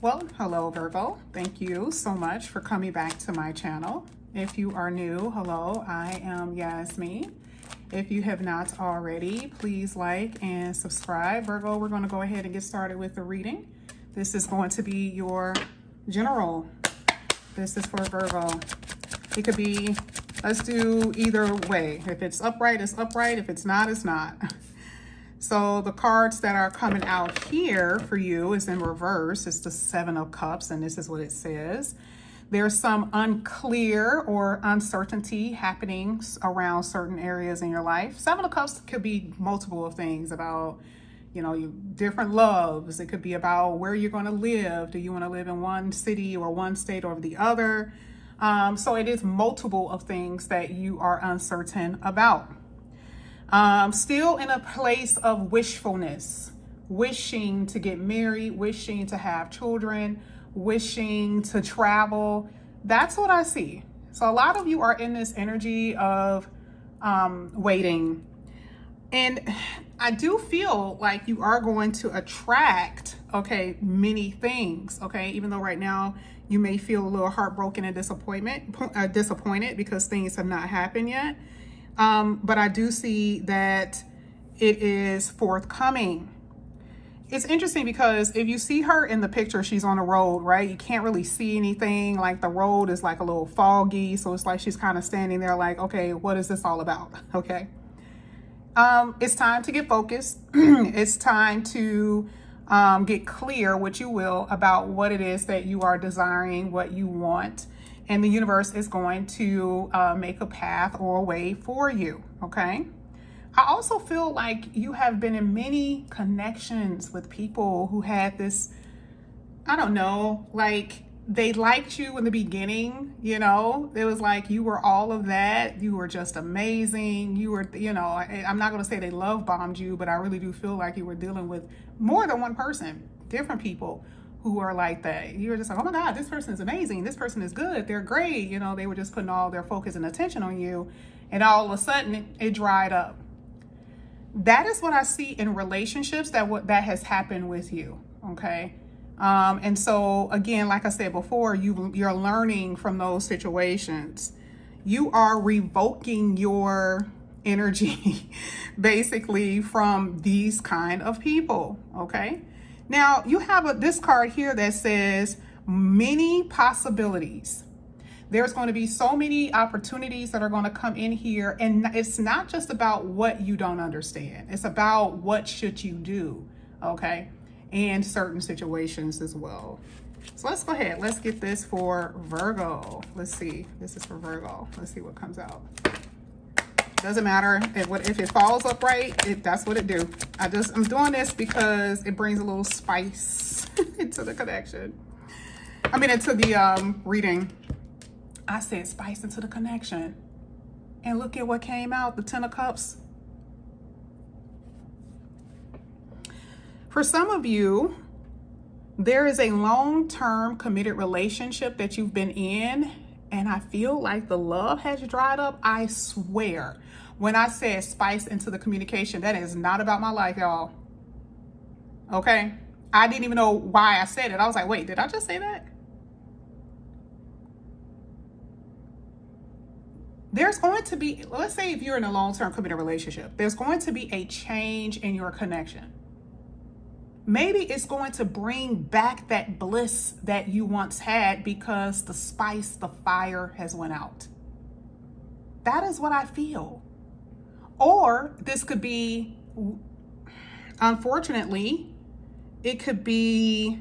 Well, hello Virgo. Thank you so much for coming back to my channel. If you are new, hello, I am Yasmin. If you have not already, please like and subscribe. Virgo, we're going to go ahead and get started with the reading. This is going to be your general. This is for Virgo. It could be, let's do either way. If it's upright, it's upright. If it's not, it's not. So the cards that are coming out here for you is in reverse. It's the Seven of Cups, and this is what it says. There's some unclear or uncertainty happening around certain areas in your life. Seven of Cups could be multiple of things about, different loves. It could be about where you're going to live. Do you want to live in one city or one state or the other? So it is multiple of things that you are uncertain about. Still in a place of wishfulness, wishing to get married, wishing to have children, wishing to travel. That's what I see. So a lot of you are in this energy of waiting. And I do feel like you are going to attract, many things, even though right now you may feel a little heartbroken and disappointed because things have not happened yet. But I do see that it is forthcoming. It's interesting because if you see her in the picture, she's on the road, right? You can't really see anything. Like the road is like a little foggy. So it's like she's kind of standing there like, okay, what is this all about? Okay. It's time to get focused. It's time to get clear, what you will, about what it is that you are desiring, what you want. And the universe is going to make a path or a way for you, okay? I also feel like you have been in many connections with people who had this, I don't know, like they liked you in the beginning, it was like you were all of that. You were just amazing. You were, I'm not going to say they love bombed you, but I really do feel like you were dealing with more than one person, different people who are like that. You're just like, oh my God, this person is amazing. This person is good. They're great. They were just putting all their focus and attention on you. And all of a sudden it dried up. That is what I see in relationships that has happened with you. Okay. And so again, like I said before, you're learning from those situations. You are revoking your energy basically from these kind of people. Okay. Now, you have this card here that says many possibilities. There's going to be so many opportunities that are going to come in here. And it's not just about what you don't understand. It's about what should you do, okay? And certain situations as well. So let's go ahead. Let's get this for Virgo. Let's see. This is for Virgo. Let's see what comes out. Doesn't matter if it falls upright, that's what it do. I'm doing this because it brings a little spice into the connection. Into the reading. I said spice into the connection. And look at what came out, the Ten of Cups. For some of you, there is a long-term committed relationship that you've been in, and I feel like the love has dried up. I swear. When I said spice into the communication, that is not about my life, y'all. Okay? I didn't even know why I said it. I was like, wait, did I just say that? There's going to be, let's say if you're in a long-term committed relationship, there's going to be a change in your connection. Maybe it's going to bring back that bliss that you once had because the spice, the fire has went out. That is what I feel. Or this could be, unfortunately, it could be,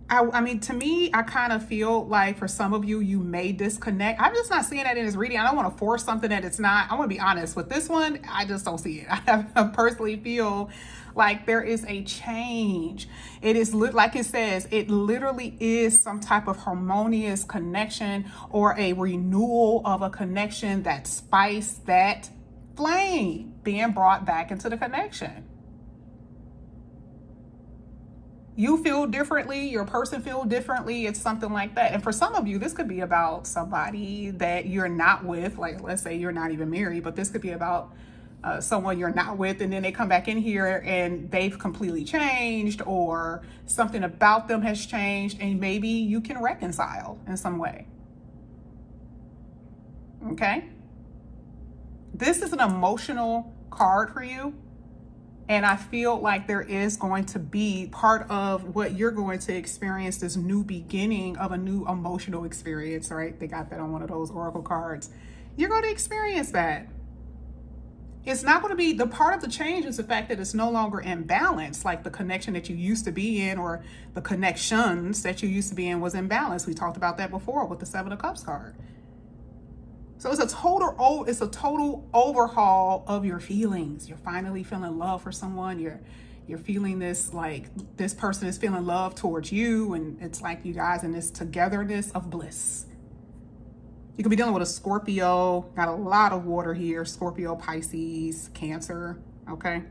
to me, I kind of feel like for some of you, you may disconnect. I'm just not seeing that in this reading. I don't want to force something that it's not. I want to be honest with this one. I just don't see it. I personally feel like there is a change. It is like it says, it literally is some type of harmonious connection or a renewal of a connection, that spice, that flame being brought back into the connection. You feel differently, your person feel differently. It's something like that. And for some of you, this could be about somebody that you're not with. Like, let's say you're not even married, but this could be about someone you're not with, and then they come back in here and they've completely changed, or something about them has changed, and maybe you can reconcile in some way. Okay? This is an emotional card for you. And I feel like there is going to be part of what you're going to experience, this new beginning of a new emotional experience, right? They got that on one of those oracle cards. You're going to experience that. It's not going to be, the part of the change is the fact that it's no longer in balance, like the connection that you used to be in, or the connections that you used to be in was in balance. We talked about that before with the Seven of Cups card. So it's a total overhaul of your feelings. You're finally feeling love for someone. You're feeling this, like this person is feeling love towards you, and it's like you guys in this togetherness of bliss. You could be dealing with a Scorpio, got a lot of water here, Scorpio, Pisces, Cancer, okay?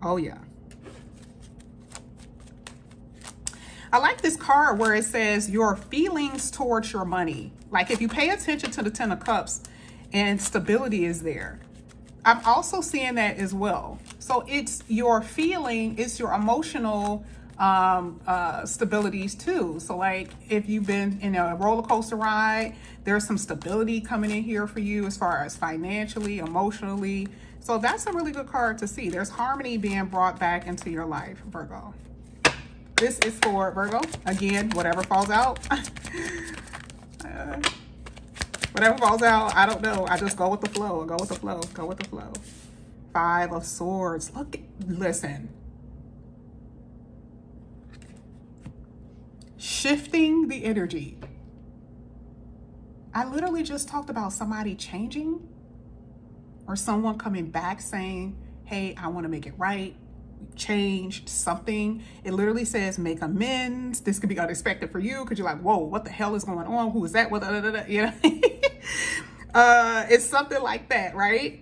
Oh yeah. I like this card where it says your feelings towards your money. Like if you pay attention to the Ten of Cups, and stability is there. I'm also seeing that as well. So it's your feeling, it's your emotional stabilities too. So like if you've been in a roller coaster ride, there's some stability coming in here for you as far as financially, emotionally. So that's a really good card to see. There's harmony being brought back into your life, Virgo. This is for Virgo. Again, whatever falls out. Whatever falls out, I don't know. I just go with the flow. Go with the flow. Go with the flow. Five of Swords. Listen. Shifting the energy. I literally just talked about somebody changing, or someone coming back saying, hey, I want to make it right. Changed something. It literally says make amends. This could be unexpected for you because you're like, whoa, what the hell is going on? Who is that? What? You know, it's something like that, right?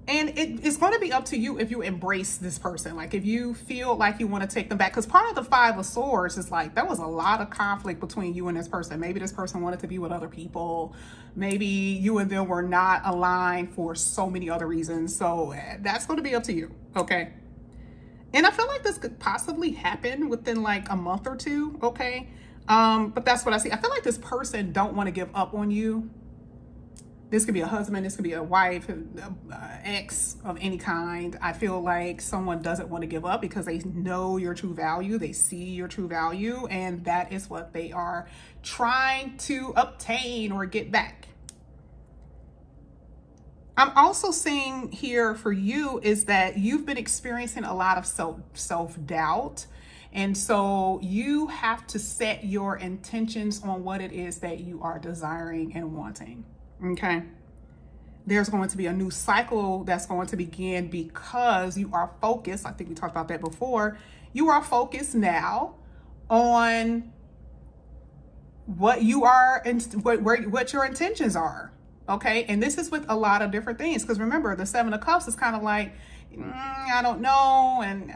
And it's going to be up to you if you embrace this person. Like if you feel like you want to take them back, because part of the Five of Swords is like there was a lot of conflict between you and this person. Maybe this person wanted to be with other people. Maybe you and them were not aligned for so many other reasons. So that's going to be up to you. Okay. And I feel like this could possibly happen within like a month or two, okay? But that's what I see. I feel like this person don't want to give up on you. This could be a husband, this could be a wife, ex of any kind. I feel like someone doesn't want to give up because they know your true value. They see your true value, and that is what they are trying to obtain or get back. I'm also seeing here for you is that you've been experiencing a lot of self-doubt. And so you have to set your intentions on what it is that you are desiring and wanting. Okay. There's going to be a new cycle that's going to begin because you are focused. I think we talked about that before. You are focused now on what you are and what your intentions are. Okay, and this is with a lot of different things, because remember the Seven of Cups is kind of like, I don't know, and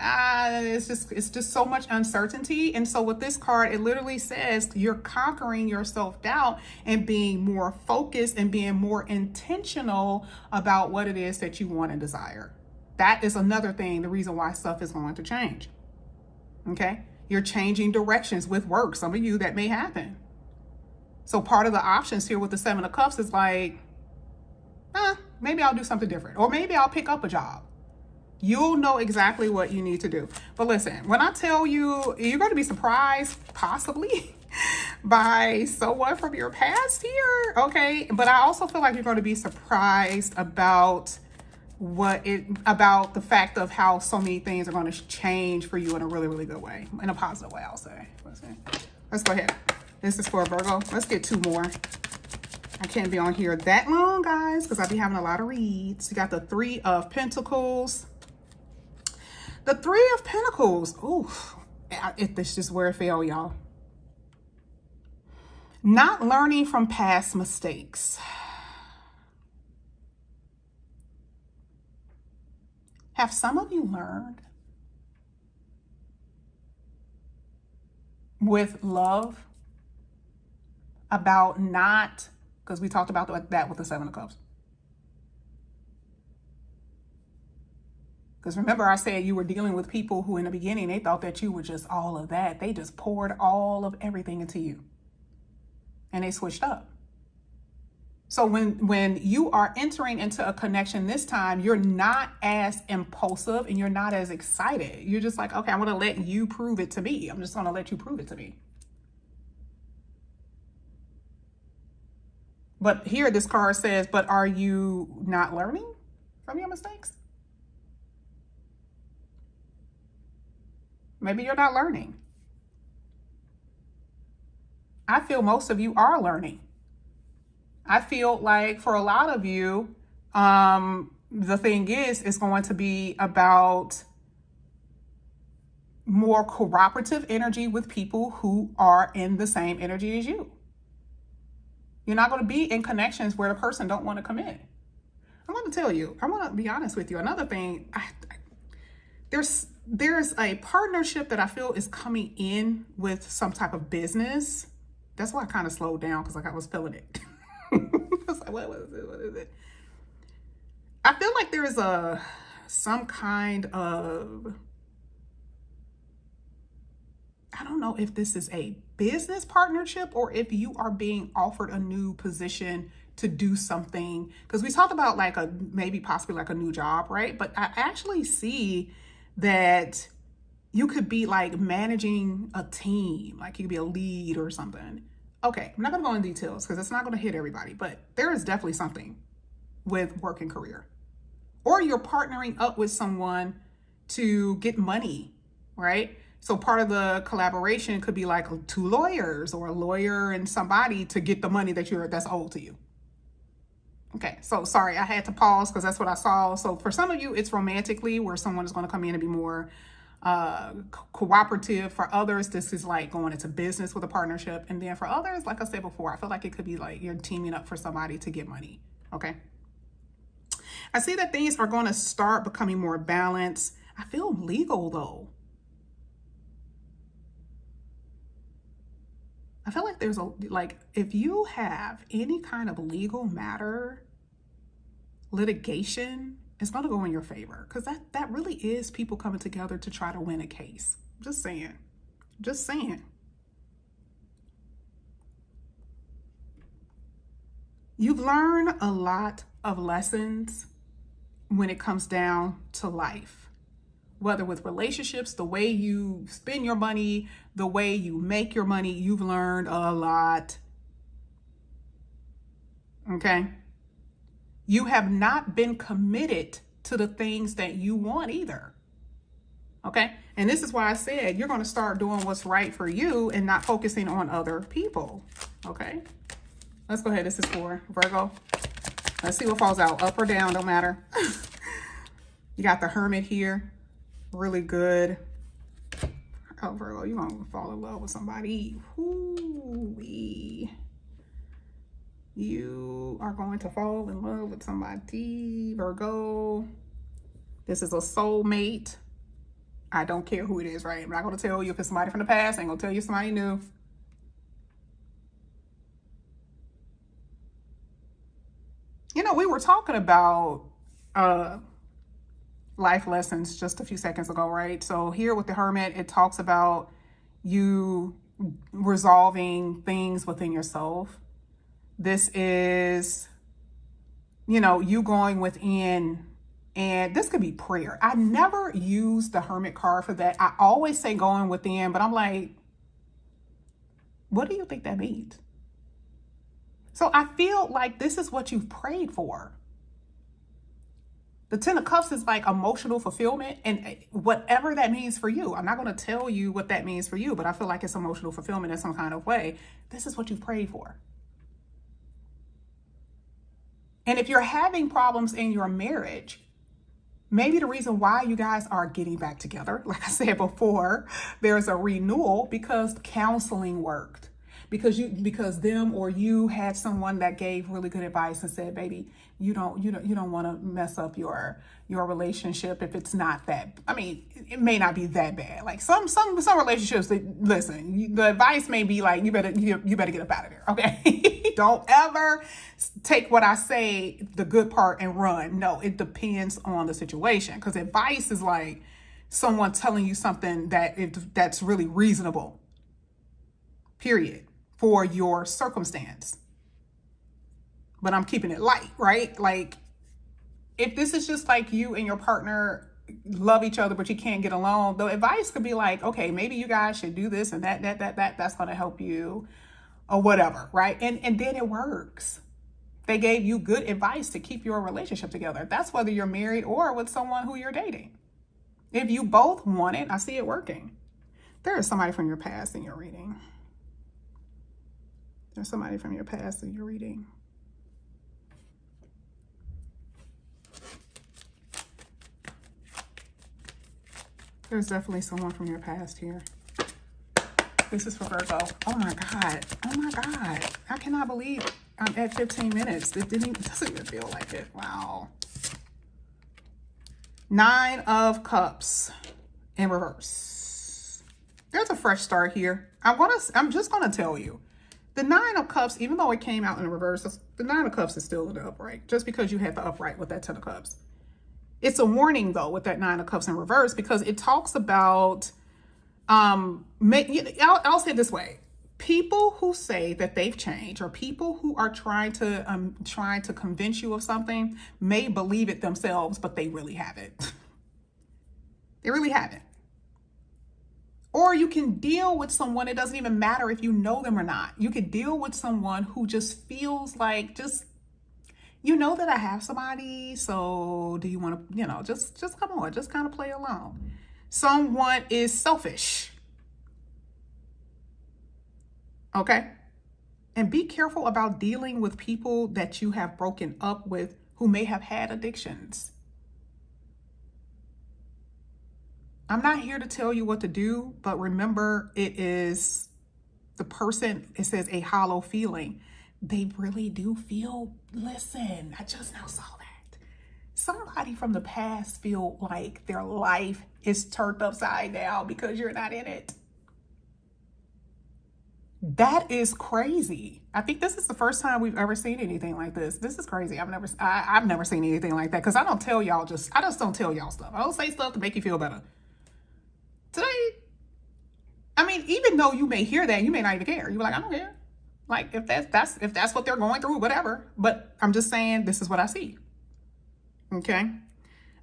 it's just so much uncertainty. And so with this card, it literally says you're conquering your self-doubt and being more focused and being more intentional about what it is that you want and desire. That is another thing, the reason why stuff is going to change. Okay, you're changing directions with work. Some of you, that may happen. So part of the options here with the Seven of Cups is like, maybe I'll do something different, or maybe I'll pick up a job. You'll know exactly what you need to do. But listen, when I tell you, you're going to be surprised, possibly, by someone from your past here, okay? But I also feel like you're going to be surprised about about the fact of how so many things are going to change for you in a really, really good way, in a positive way, I'll say. Let's go ahead. This is for Virgo. Let's get two more. I can't be on here that long, guys, because I'll be having a lot of reads. You got the Three of Pentacles. The Three of Pentacles. Ooh, this is where it fell, y'all. Not learning from past mistakes. Have some of you learned with love about not, because we talked about that with the Seven of Cups, Because remember, I said you were dealing with people who in the beginning, they thought that you were just all of that. They just poured all of everything into you. And they switched up. So when you are entering into a connection this time, you're not as impulsive and you're not as excited. You're just like, okay, I'm going to let you prove it to me. I'm just going to let you prove it to me. But here this card says, but are you not learning from your mistakes? Maybe you're not learning. I feel most of you are learning. I feel like for a lot of you, the thing is, it's going to be about more cooperative energy with people who are in the same energy as you. You're not going to be in connections where the person don't want to come in. I'm going to tell you, I'm going to be honest with you. Another thing, there's a partnership that I feel is coming in with some type of business. That's why I kind of slowed down, because I was feeling it. I was like, what is it? I feel like there is some kind of, I don't know if this is a business partnership or if you are being offered a new position to do something. Because we talked about like maybe possibly like a new job, right? But I actually see that you could be like managing a team, like you could be a lead or something. Okay, I'm not going to go into details because it's not going to hit everybody, but there is definitely something with work and career. Or you're partnering up with someone to get money, right? So part of the collaboration could be like two lawyers or a lawyer and somebody to get the money that's owed to you. Okay, so sorry, I had to pause because that's what I saw. So for some of you, it's romantically where someone is going to come in and be more cooperative. For others, this is like going into business with a partnership. And then for others, like I said before, I feel like it could be like you're teaming up for somebody to get money. Okay. I see that things are going to start becoming more balanced. I feel legal though. I feel like there's if you have any kind of legal matter, litigation, it's going to go in your favor, because that really is people coming together to try to win a case. Just saying. Just saying. You've learned a lot of lessons when it comes down to life, whether with relationships, the way you spend your money, the way you make your money. You've learned a lot. Okay. You have not been committed to the things that you want either. Okay. And this is why I said you're going to start doing what's right for you and not focusing on other people. Okay. Let's go ahead. This is for Virgo. Let's see what falls out. Up or down, don't matter. You got the Hermit here. Really good. Oh, Virgo, you're going to fall in love with somebody. Ooh-wee. You are going to fall in love with somebody, Virgo. This is a soulmate. I don't care who it is, right? I'm not going to tell you if it's somebody from the past. I ain't going to tell you somebody new. You know, we were talking about life lessons just a few seconds ago, right? So here with the Hermit, it talks about you resolving things within yourself. This is, you going within, and this could be prayer. I never use the Hermit card for that. I always say going within, but I'm like, what do you think that means? So I feel like this is what you've prayed for. The Ten of Cups is like emotional fulfillment, and whatever that means for you. I'm not going to tell you what that means for you, but I feel like it's emotional fulfillment in some kind of way. This is what you've prayed for. And if you're having problems in your marriage, maybe the reason why you guys are getting back together, like I said before, there's a renewal because counseling worked. Because them or you had someone that gave really good advice and said, baby, you don't want to mess up your relationship if it's not that. I mean, it may not be that bad. Like some relationships, listen, the advice may be like, you better get up out of there. Okay. Don't ever take what I say, the good part, and run. No, it depends on the situation. Because advice is like someone telling you something that's really reasonable, period, for your circumstance. But I'm keeping it light, right? Like, if this is just like you and your partner love each other, but you can't get along, the advice could be like, okay, maybe you guys should do this and that's going to help you or whatever, right? And then it works. They gave you good advice to keep your relationship together. That's whether you're married or with someone who you're dating. If you both want it, I see it working. There is somebody from your past in your reading. There's somebody from your past in your reading. There's definitely someone from your past here. This is for Virgo. Oh my God. Oh my God. I cannot believe I'm at 15 minutes. It doesn't even feel like it. Wow. 9 of Cups in reverse. There's a fresh start here. I'm just gonna tell you. The 9 of Cups, even though it came out in the reverse, the 9 of Cups is still in the upright. Just because you had the upright with that 10 of Cups. It's a warning, though, with that 9 of Cups in reverse, because it talks about, I'll say it this way. People who say that they've changed, or people who are trying to convince you of something, may believe it themselves, but they really haven't. They really haven't. Or you can deal with someone, it doesn't even matter if you know them or not. You could deal with someone who just feels like, you know that I have somebody, so do you want to, just come on, just kind of play along. Someone is selfish. Okay? And be careful about dealing with people that you have broken up with who may have had addictions. I'm not here to tell you what to do, but remember, it is the person, it says a hollow feeling. They really do feel, listen, I just now saw that. Somebody from the past feel like their life is turned upside down because you're not in it. That is crazy. I think this is the first time we've ever seen anything like this. This is crazy. I've never seen anything like that, because I don't tell y'all I just don't tell y'all stuff. I don't say stuff to make you feel better. Today, I mean, even though you may hear that, you may not even care. You're like, I don't care. Like, if that's what they're going through, whatever. But I'm just saying, this is what I see. Okay.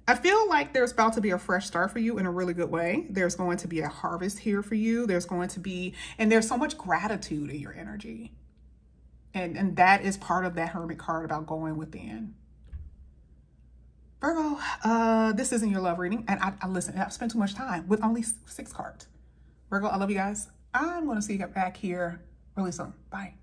I feel like there's about to be a fresh start for you in a really good way. There's going to be a harvest here for you. There's so much gratitude in your energy. And that is part of that Hermit card about going within. Virgo, this isn't your love reading. And I listen, I've spent too much time with only 6 cards. Virgo, I love you guys. I'm going to see you back here really soon. Bye.